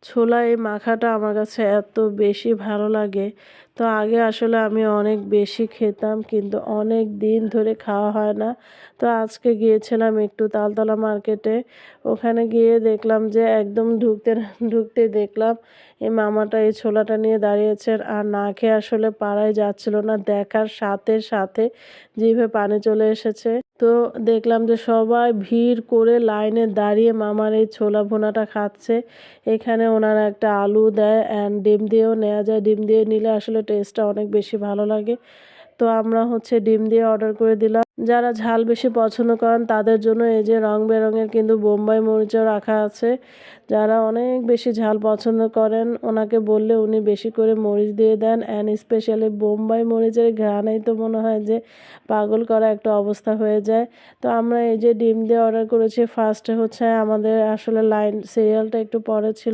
ছোলা এই মাখাটা আমার কাছে এত বেশি ভালো লাগে। তো আগে আসলে আমি অনেক বেশি খেতাম, কিন্তু অনেক দিন ধরে খাওয়া হয় না। তো আজকে গিয়েছিলাম একটু তালতলা মার্কেটে। ওখানে গিয়ে দেখলাম যে একদম ঢুকতে না ঢুকতেই দেখলাম এই মামাটা এই ছোলাটা নিয়ে দাঁড়িয়েছেন, আর না খেয়ে আসলে পারাই যাচ্ছিল না। দেখার সাথে সাথে জিভে পানি চলে এসেছে। তো দেখলাম যে সবাই ভিড় করে লাইনে দাঁড়িয়ে মামার এই ছোলা ভুনাটা খাচ্ছে। এখানে ওনারা একটা আলু দেয় অ্যান্ড ডিম দিয়েও নেওয়া যায়। ডিম দিয়ে নিলে আসলে টেস্টটা অনেক বেশি ভালো লাগে। তো আমরা ডিম দিয়ে অর্ডার করে দিলাম। যারা ঝাল বেশি পছন্দ করেন তাদের জন্য এই যে রং বেরঙের কিন্তু বোম্বাই মরিচও রাখা আছে। যারা অনেক বেশি ঝাল পছন্দ করেন ওনাকে বললে উনি বেশি করে মরিচ দিয়ে দেন, অ্যান্ড স্পেশালি বোম্বাই মরিচের ঘ্রাণেই তো মনে হয় যে পাগল করা একটা অবস্থা হয়ে যায়। তো আমরা এই যে ডিম দিয়ে অর্ডার করেছি। ফার্স্টে আমাদের আসলে লাইন সিরিয়ালটা একটু পরে ছিল।